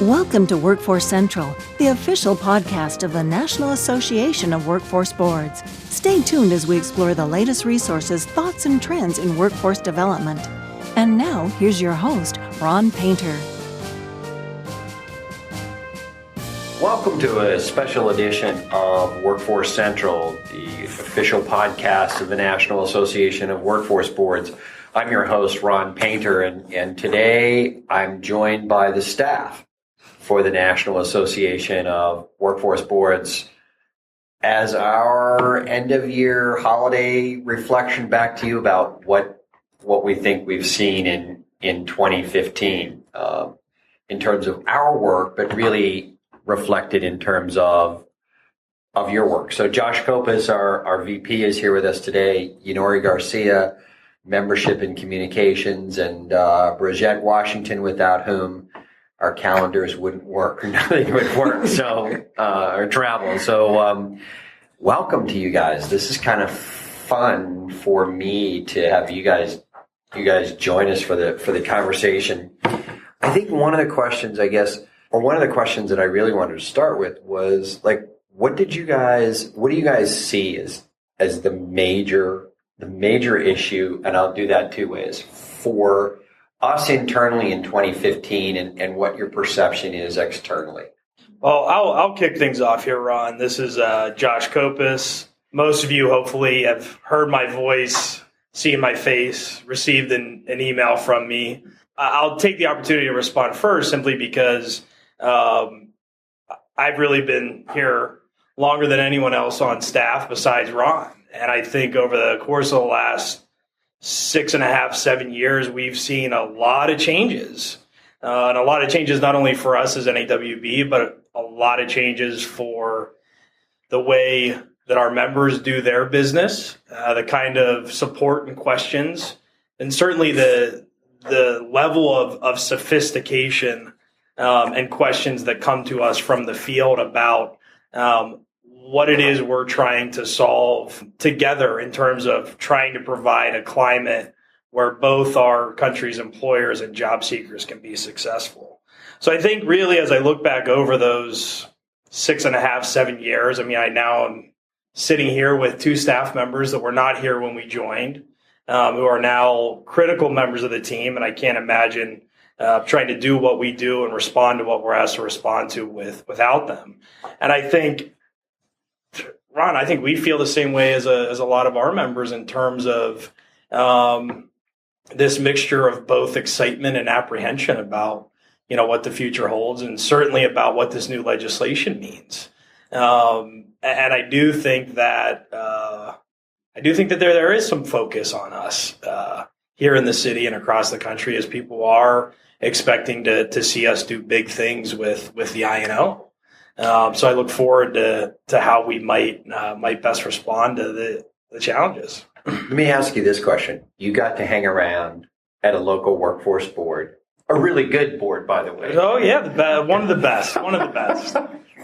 Welcome to Workforce Central, the official podcast of the National Association of Workforce Boards. Stay tuned as we explore the latest resources, thoughts, and trends in workforce development. And now, here's your host, Ron Painter. Welcome to a special edition of Workforce Central, the official podcast of the National Association of Workforce Boards. I'm your host, Ron Painter, and today I'm joined by the staff for the National Association of Workforce Boards as our end-of-year holiday reflection back to you about what we think we've seen in 2015 in terms of our work, but really reflected in terms of your work. So Josh Copus, our VP, is here with us today. Yenory Garcia, Membership and Communications, and Bridgette Washington, without whom our calendars wouldn't work, or nothing would work, or travel. So welcome to you guys. This is kind of fun for me to have you guys join us for the conversation. I think one of the questions that I really wanted to start with was, like, what do you guys see as the major issue, and I'll do that two ways, for us internally in 2015 and what your perception is externally? Well, I'll kick things off here, Ron. This is Josh Copus. Most of you hopefully have heard my voice, seen my face, received an email from me. I'll take the opportunity to respond first simply because I've really been here longer than anyone else on staff besides Ron. And I think over the course of the last 6.5, 7 years, we've seen a lot of changes. And a lot of changes not only for us as NAWB, but a lot of changes for the way that our members do their business, the kind of support and questions, and certainly the level of sophistication and questions that come to us from the field about what it is we're trying to solve together in terms of trying to provide a climate where both our country's employers and job seekers can be successful. So I think really, as I look back over those 6.5, 7 years, I mean, I now am sitting here with two staff members that were not here when we joined, who are now critical members of the team. And I can't imagine trying to do what we do and respond to what we're asked to respond to without them. And I think, Ron, I think we feel the same way as a lot of our members in terms of this mixture of both excitement and apprehension about, what the future holds, and certainly about what this new legislation means. And I do think that there is some focus on us here in the city and across the country as people are expecting to see us do big things with the INO. So I look forward to how we might best respond to the challenges. Let me ask you this question. You got to hang around at a local workforce board, a really good board, by the way. Oh, yeah, one of the best.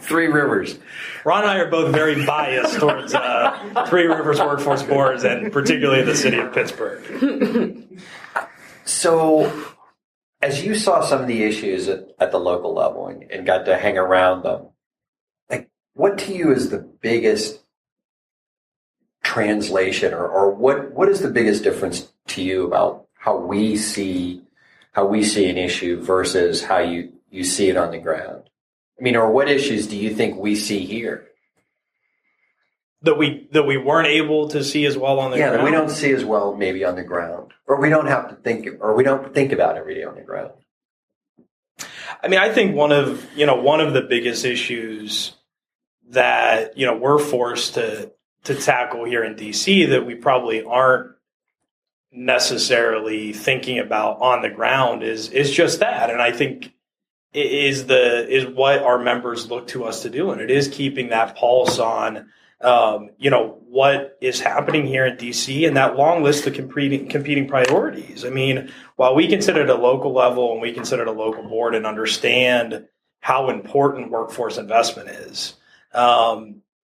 Three Rivers. Ron and I are both very biased towards Three Rivers workforce boards, and particularly the city of Pittsburgh. So as you saw some of the issues at the local level and got to hang around them, what to you is the biggest translation, or what is the biggest difference to you about how we see an issue versus how you see it on the ground? I mean, or what issues do you think we see here that we weren't able to see as well on the ground? Yeah, that we don't see as well maybe on the ground, or we don't have to think, or we don't think about every day on the ground. I mean, I think one of the biggest issues that, we're forced to tackle here in DC that we probably aren't necessarily thinking about on the ground is just that. And I think is what our members look to us to do. And it is keeping that pulse on, what is happening here in DC and that long list of competing priorities. I mean, while we can sit at a local level and we can sit at a local board and understand how important workforce investment is,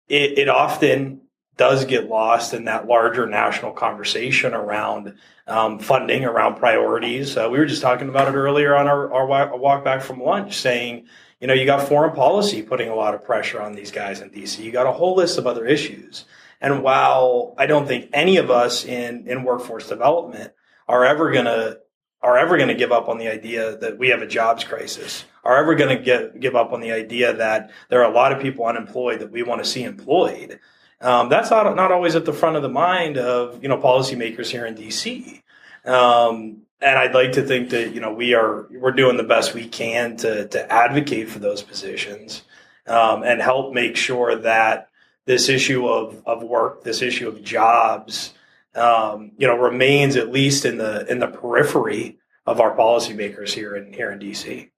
it often does get lost in that larger national conversation around funding, around priorities. We were just talking about it earlier on our walk back from lunch, saying, you got foreign policy putting a lot of pressure on these guys in DC. You got a whole list of other issues. And while I don't think any of us in workforce development are ever going to give up on the idea that we have a jobs crisis, are ever going to give up on the idea that there are a lot of people unemployed that we want to see employed, that's not always at the front of the mind of, policymakers here in DC. And I'd like to think that, we're doing the best we can to advocate for those positions, and help make sure that this issue of work, this issue of jobs, remains at least in the periphery of our policymakers here in DC.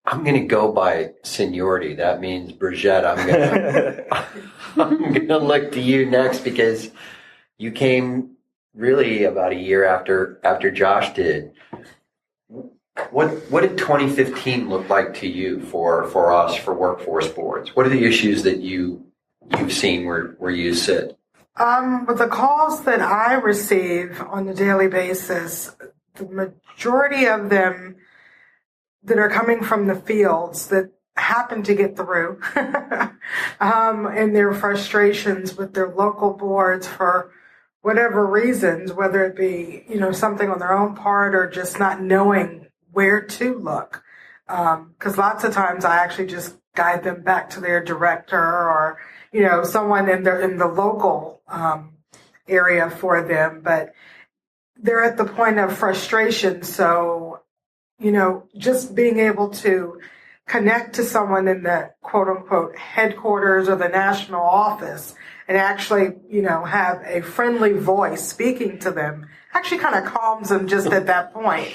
I'm going to go by seniority. That means Bridgette. I'm going to look to you next, because you came really about a year after Josh did. What did 2015 look like to you for us, for workforce boards? What are the issues that you've seen where you sit? With the calls that I receive on a daily basis, the majority of them that are coming from the fields that happen to get through and their frustrations with their local boards for whatever reasons, whether it be, something on their own part or just not knowing where to look. Because lots of times I actually just guide them back to their director or, someone in the local area for them. But they're at the point of frustration. So, just being able to connect to someone in the quote unquote headquarters or the national office and actually, have a friendly voice speaking to them actually kind of calms them just at that point.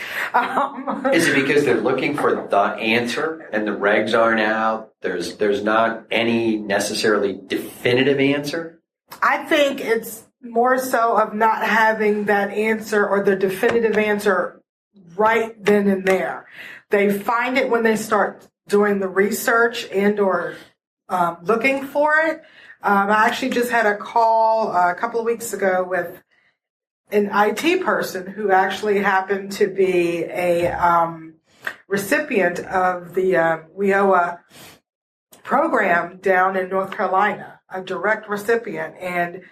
Is it because they're looking for the answer and the regs aren't out? There's not any necessarily definitive answer? I think it's more so of not having that answer or the definitive answer right then and there. They find it when they start doing the research and or looking for it. I actually just had a call a couple of weeks ago with an IT person who actually happened to be a recipient of the WIOA program down in North Carolina, a direct recipient. And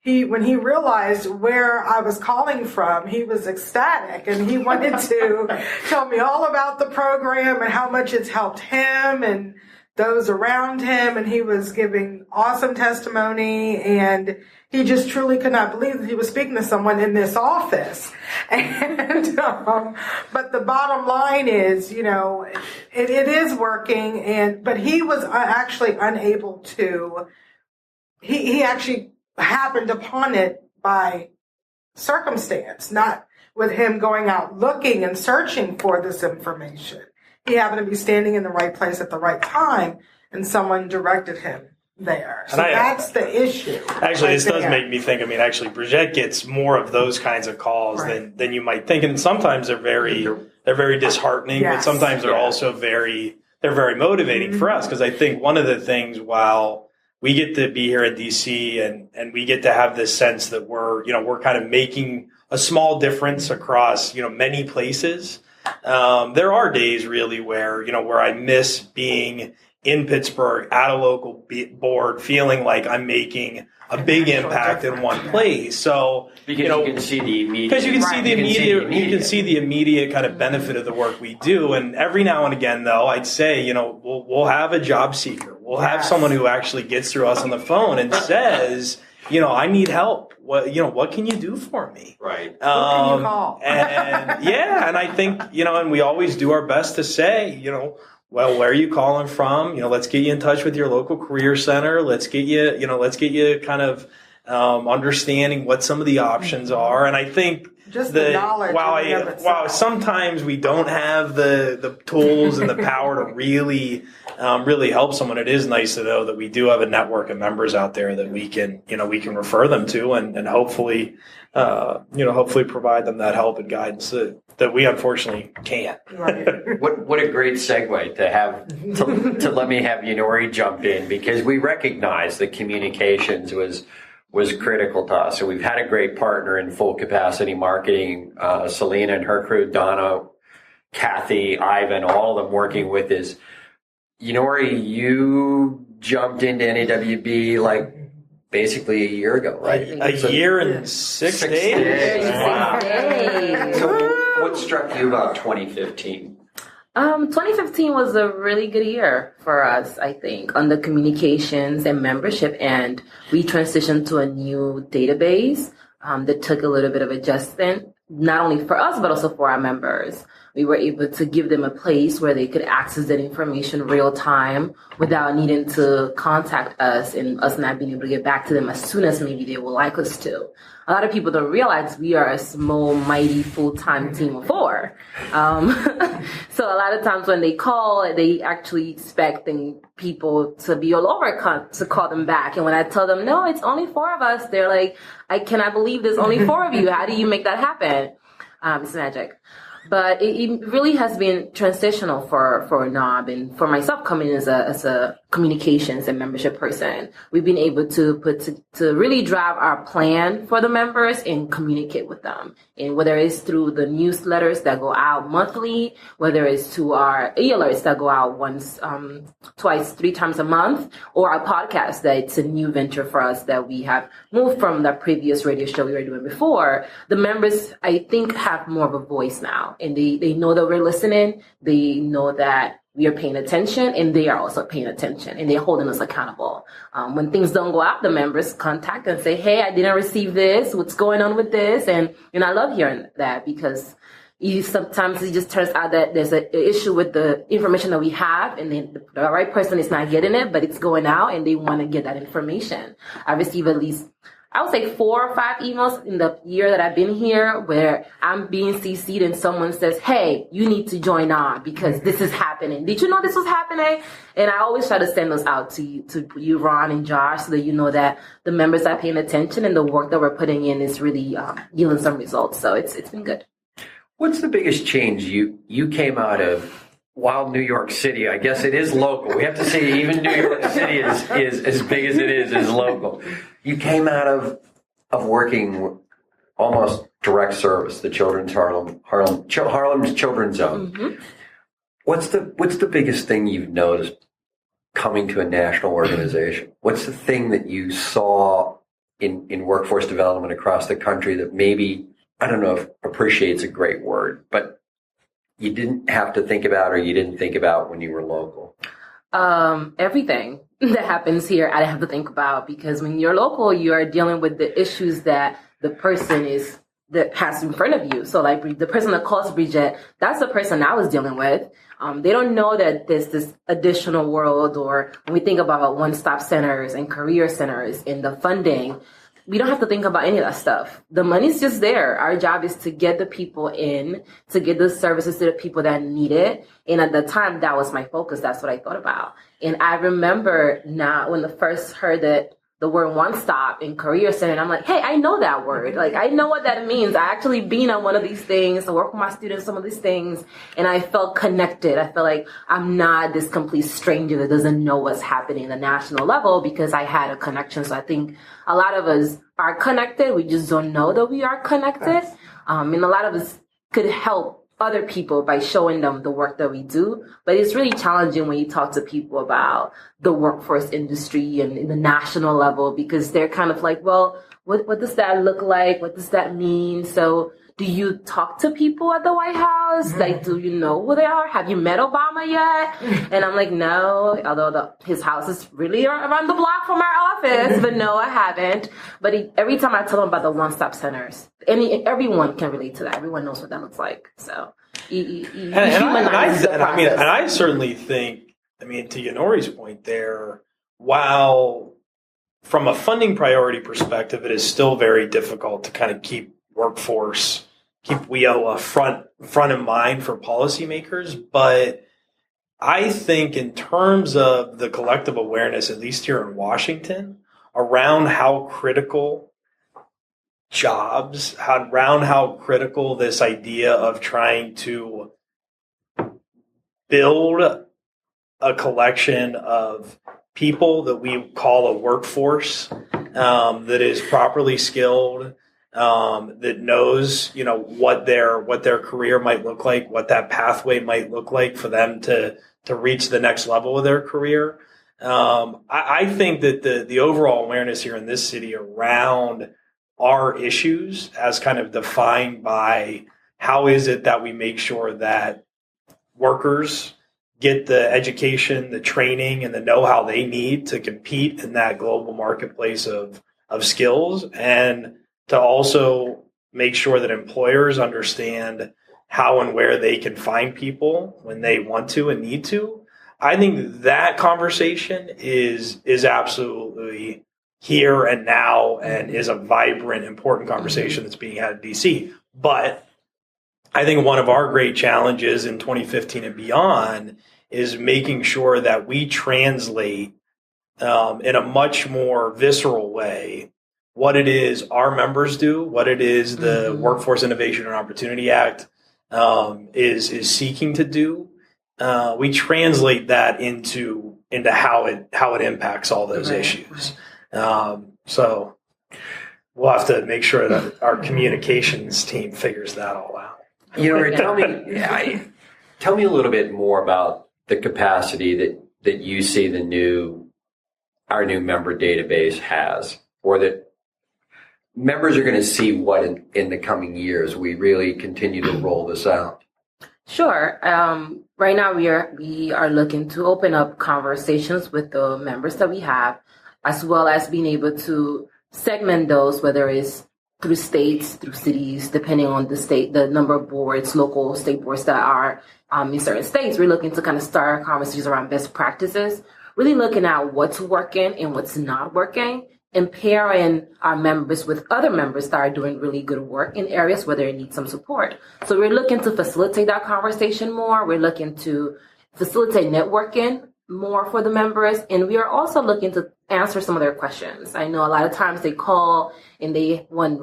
when he realized where I was calling from, he was ecstatic, and he wanted to tell me all about the program and how much it's helped him and those around him. And he was giving awesome testimony, and he just truly could not believe that he was speaking to someone in this office. And but the bottom line is, it is working. But he was actually unable to. He actually happened upon it by circumstance, not with him going out looking and searching for this information. He happened to be standing in the right place at the right time, and someone directed him there. So that's the issue. Actually, this does make me think, actually, Bridgette gets more of those kinds of calls than you might think. And sometimes they're very disheartening, but sometimes they're also very motivating for us. Because I think one of the things, while we get to be here at DC and we get to have this sense that we're kind of making a small difference across, many places. There are days really where I miss being in Pittsburgh at a local board, feeling like I'm making a big impact in one place. So because you can see the immediate, you can see the immediate kind of benefit of the work we do. And every now and again, though, I'd say we'll have a job seeker. We'll have someone who actually gets through us on the phone and says, I need help. What can you do for me? Right. Who can you call? and I think, and we always do our best to say, well, where are you calling from? Let's get you in touch with your local career center. Let's get you kind of understanding what some of the options are. And I think just the knowledge. While sometimes we don't have the tools and the power to really help someone, it is nice to know that we do have a network of members out there that we can refer them to and hopefully provide them that help and guidance that we unfortunately can't. Right. What a great segue to let me have Yenory jump in, because we recognize that communications was was critical to us. So we've had a great partner in full capacity marketing, Selena and her crew, Donna, Kathy, Ivan, all of them working with us. Yenory, you jumped into NAWB like basically a year ago, right? A year and 6 days. Wow. 6 days. So what struck you about 2015? 2015 was a really good year for us, I think, on the communications and membership end. We transitioned to a new database that took a little bit of adjustment, not only for us, but also for our members. We were able to give them a place where they could access that information real time without needing to contact us and us not being able to get back to them as soon as maybe they would like us to. A lot of people don't realize we are a small, mighty, full-time team of 4. So a lot of times when they call, they actually expecting people to be all over to call them back. And when I tell them, no, it's only 4 of us, they're like, I cannot believe there's only 4 of you. How do you make that happen? It's magic. But it really has been transitional for NAWB and for myself coming in as a communications and membership person. We've been able to to really drive our plan for the members and communicate with them. And whether it's through the newsletters that go out monthly, whether it's to our e-alerts that go out once, twice, 3 times a month, or our podcast that it's a new venture for us that we have moved from the previous radio show we were doing before. The members, I think, have more of a voice now. And they know that we're listening. They know that we are paying attention, and they are also paying attention, and they're holding us accountable. When things don't go out, the members contact and say, hey, I didn't receive this. What's going on with this? And I love hearing that because sometimes it just turns out that there's an issue with the information that we have, and then the right person is not getting it, but it's going out, and they want to get that information. I receive at least, I would say 4 or 5 emails in the year that I've been here where I'm being CC'd and someone says, hey, you need to join on because this is happening. Did you know this was happening? And I always try to send those out to you, Ron and Josh, so that you know that the members are paying attention and the work that we're putting in is really yielding some results. So it's been good. What's the biggest change you came out of? While New York City, I guess it is local. We have to say even New York City is as big as it is local. You came out of working almost direct service, the Children's Harlem's Children's Zone. Mm-hmm. What's the biggest thing you've noticed coming to a national organization? What's the thing that you saw in workforce development across the country that maybe, I don't know if appreciate's a great word, but you didn't have to think about or you didn't think about when you were local? Everything that happens here, I have to think about, because when you're local, you are dealing with the issues that the person that has in front of you. So like the person that calls Bridgette, that's the person I was dealing with. They don't know that there's this additional world, or when we think about one-stop centers and career centers and the funding, we don't have to think about any of that stuff. The money's just there. Our job is to get the people in, to get the services to the people that need it. And at the time, that was my focus. That's what I thought about. And I remember now when I first heard that the word one stop in career center, and I'm like, hey, I know that word. Like, I know what that means. I actually been on one of these things, I work with my students, some of these things, and I felt connected. I felt like I'm not this complete stranger that doesn't know what's happening at the national level, because I had a connection. So I think a lot of us are connected. We just don't know that we are connected. And a lot of us could help other people by showing them the work that we do. But it's really challenging when you talk to people about the workforce industry and in the national level, because they're kind of like, well, what does that look like? What does that mean? So do you talk to people at the White House? Like, do you know who they are? Have you met Obama yet? And I'm like, no, although his house is really around the block from our office, but no, I haven't. But every time I tell them about the one-stop centers, everyone can relate to that. Everyone knows what that looks like. So I certainly think, to Yenory's point there, while from a funding priority perspective, it is still very difficult to kind of keep WIO front of mind for policymakers. But I think in terms of the collective awareness, at least here in Washington, around how critical jobs, around how critical this idea of trying to build a collection of people that we call a workforce that is properly skilled, that knows, what their career might look like, what that pathway might look like for them to reach the next level of their career. I think that the overall awareness here in this city around our issues as kind of defined by how is it that we make sure that workers get the education, the training, and the know-how they need to compete in that global marketplace of skills, and to also make sure that employers understand how and where they can find people when they want to and need to. I think that conversation is absolutely here and now and is a vibrant, important conversation that's being had in DC. But I think one of our great challenges in 2015 and beyond is making sure that we translate in a much more visceral way what it is our members do, what it is the Workforce Innovation and Opportunity Act is seeking to do. We translate that into how it impacts all those issues. So we'll have to make sure that our communications team figures that all out. Tell me a little bit more about the capacity that you see our new member database has, or that members are going to see what in the coming years we really continue to roll this out. Sure. Right now we are looking to open up conversations with the members that we have, as well as being able to segment those, whether it's through states, through cities, depending on the state, the number of boards, local state boards that are in certain states. We're looking to kind of start conversations around best practices, really looking at what's working and what's not working, and pairing our members with other members that are doing really good work in areas where they need some support. So we're looking to facilitate that conversation more. We're looking to facilitate networking more for the members. And we are also looking to answer some of their questions. I know a lot of times they call and they want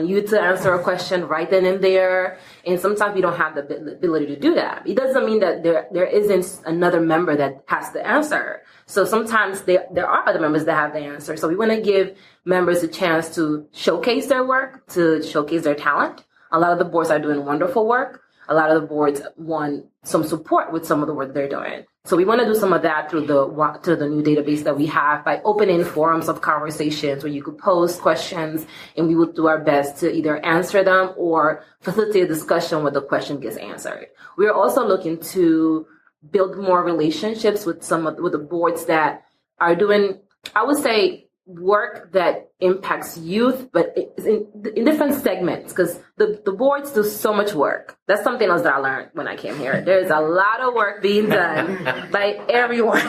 you to answer a question right then and there. And sometimes we don't have the ability to do that. It doesn't mean that there isn't another member that has the answer. So sometimes there are other members that have the answer. So we want to give members a chance to showcase their work, to showcase their talent. A lot of the boards are doing wonderful work. A lot of the boards want some support with some of the work they're doing. So we want to do some of that through the new database that we have by opening forums of conversations where you could pose questions and we will do our best to either answer them or facilitate a discussion where the question gets answered. We are also looking to build more relationships with with the boards that are doing, I would say, work that impacts youth, but it's in different segments, because the boards do so much work. That's something else that I learned when I came here. There's a lot of work being done by everyone.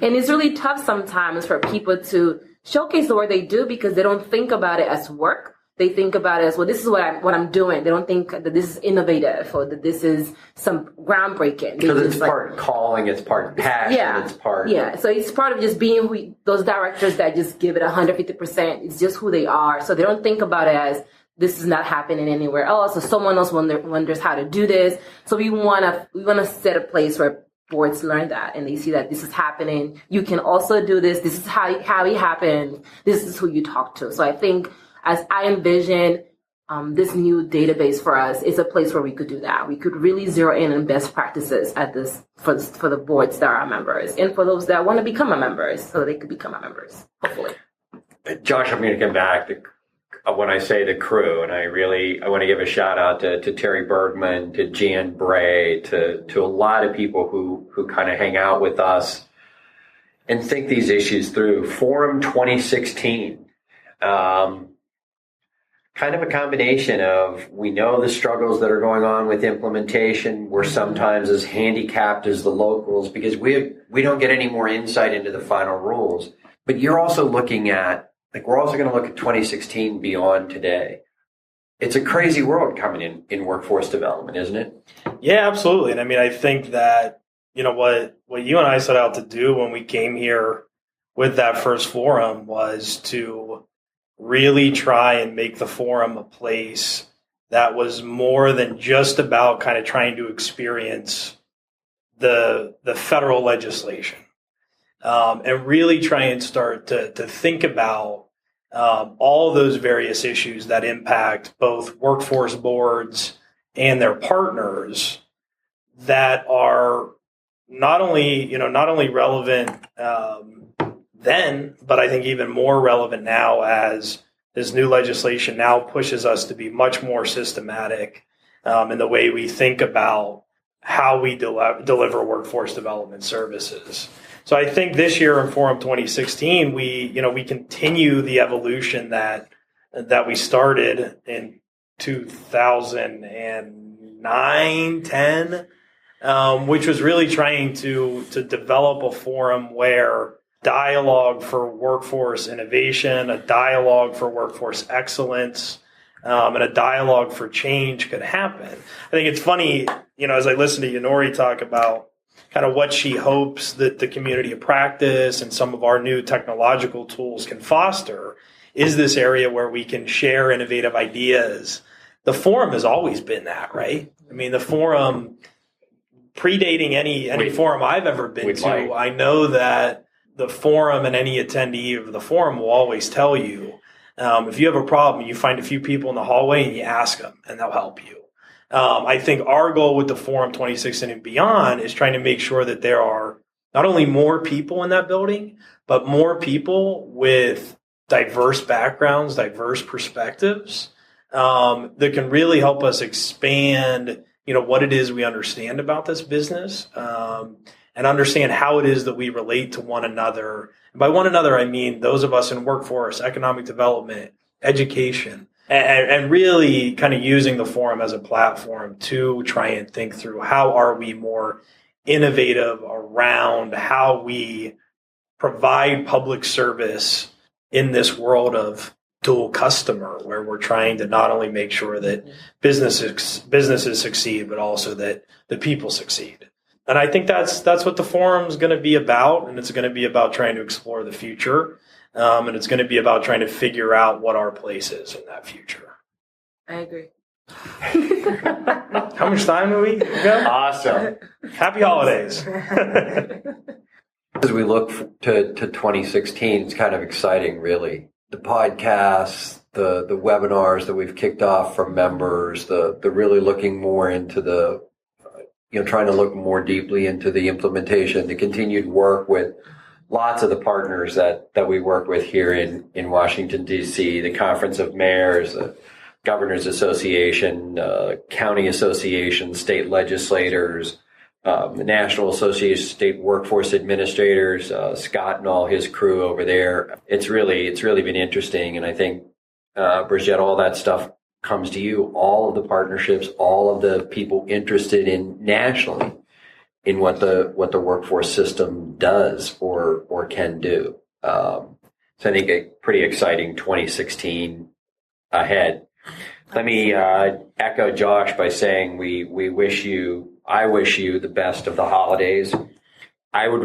And it's really tough sometimes for people to showcase the work they do because they don't think about it as work. They think about it as, well, this is what I'm doing. They don't think that this is innovative or that this is some groundbreaking. Because it's part calling, it's part passion, it's part... Yeah, so it's part of just being those directors that just give it 150%. It's just who they are. So they don't think about it as, this is not happening anywhere else, or someone else wonders how to do this. So we want to set a place where boards learn that and they see that this is happening. You can also do this. This is how it happened. This is who you talk to. So I think, as I envision this new database for us, is a place where we could do that. We could really zero in on best practices at this for the boards that are our members, and for those that want to become our members, so they could become our members, hopefully. Josh, I'm going to come back to when I say the crew, and I want to give a shout out to Terry Bergman, to Jan Bray, to a lot of people who kind of hang out with us and think these issues through. Forum 2016. Kind of a combination of, we know the struggles that are going on with implementation. We're sometimes as handicapped as the locals because we don't get any more insight into the final rules. But you're also looking at, we're also going to look at 2016 beyond today. It's a crazy world coming in workforce development, isn't it? Yeah, absolutely. And I mean, I think that, what you and I set out to do when we came here with that first forum was to really try and make the forum a place that was more than just about kind of trying to experience the federal legislation. and really try and start to think about all those various issues that impact both workforce boards and their partners that are not only relevant then, but I think even more relevant now as this new legislation now pushes us to be much more systematic in the way we think about how we deliver workforce development services. So I think this year in Forum 2016, we continue the evolution that we started in 2009, 10, which was really trying to develop a forum where dialogue for workforce innovation, a dialogue for workforce excellence, and a dialogue for change could happen. I think it's funny, as I listen to Yenory talk about kind of what she hopes that the community of practice and some of our new technological tools can foster is this area where we can share innovative ideas. The forum has always been that, right? I mean, the forum, predating any forum I've ever been to, I know that the forum and any attendee of the forum will always tell you, if you have a problem, you find a few people in the hallway and you ask them, and they'll help you. I think our goal with the Forum 2016 and beyond is trying to make sure that there are not only more people in that building, but more people with diverse backgrounds, diverse perspectives that can really help us expand, what it is we understand about this business and understand how it is that we relate to one another. And by one another, I mean those of us in workforce, economic development, education, and really kind of using the forum as a platform to try and think through how are we more innovative around how we provide public service in this world of dual customer, where we're trying to not only make sure that businesses succeed, but also that the people succeed. And I think that's what the forum is going to be about, and it's going to be about trying to explore the future. And it's going to be about trying to figure out what our place is in that future. I agree. How much time do we go? Awesome. Happy holidays. As we look to 2016, it's kind of exciting, really. The podcasts, the webinars that we've kicked off from members, the really looking more into the, trying to look more deeply into the implementation, the continued work with lots of the partners that we work with here in Washington, D.C., the Conference of Mayors, the Governors Association, County Association, state legislators, the National Association of State Workforce Administrators, Scott and all his crew over there. It's really been interesting. And I think, Bridgette, all that stuff comes to you, all of the partnerships, all of the people interested in nationally in what the workforce system does or can do. So I think a pretty exciting 2016 ahead. Let me echo Josh by saying I wish you the best of the holidays. I would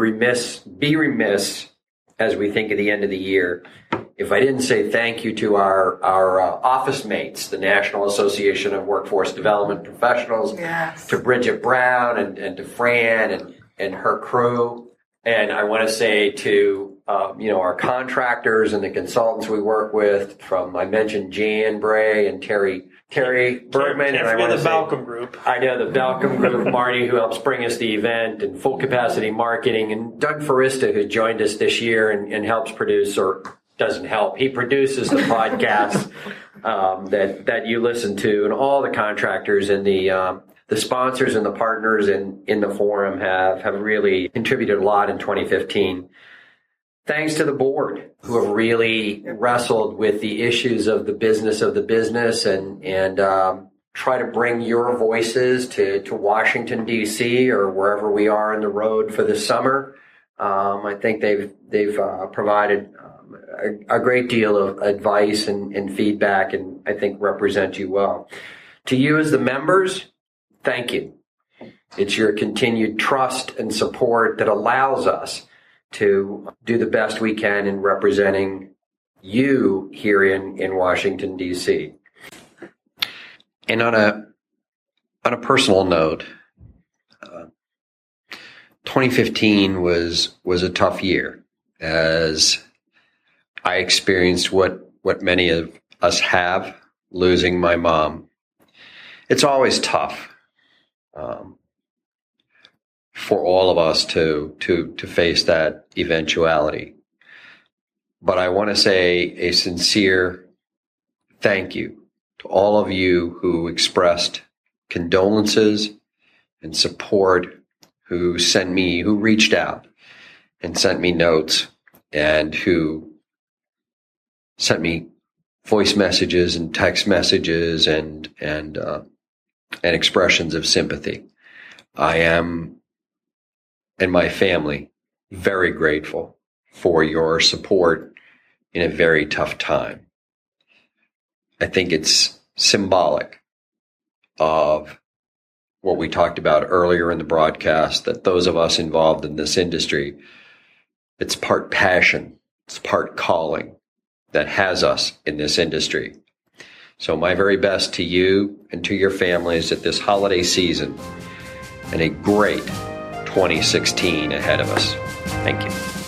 be remiss as we think of the end of the year if I didn't say thank you to our office mates, the National Association of Workforce Development Professionals, Yes. to Bridgette Brown and to Fran and her crew. And I want to say to our contractors and the consultants we work with, I mentioned Jan Bray and Terry Bergman, and I want to say Balcom Group. I know the Balcom Group, Marty, who helps bring us the event, and Full Capacity Marketing, and Doug Forista, who joined us this year and helps produce, or doesn't help, he produces the podcast that you listen to, and all the contractors and the sponsors and the partners in the forum have really contributed a lot in 2015. Thanks to the board, who have really wrestled with the issues of the business and try to bring your voices to Washington, D.C. or wherever we are on the road for the summer. I think they've provided a great deal of advice and feedback, and I think represent you well. To you as the members, thank you. It's your continued trust and support that allows us to do the best we can in representing you here in Washington, D.C. And on a personal note, 2015 was a tough year, as I experienced what many of us have, losing my mom. It's always tough for all of us to face that eventuality. But I want to say a sincere thank you to all of you who expressed condolences and support, who reached out and sent me notes, and who sent me voice messages and text messages and expressions of sympathy. I am, and my family, very grateful for your support in a very tough time. I think it's symbolic of what we talked about earlier in the broadcast, that those of us involved in this industry, it's part passion, it's part calling that has us in this industry. So my very best to you and to your families at this holiday season, and a great 2016 ahead of us. Thank you.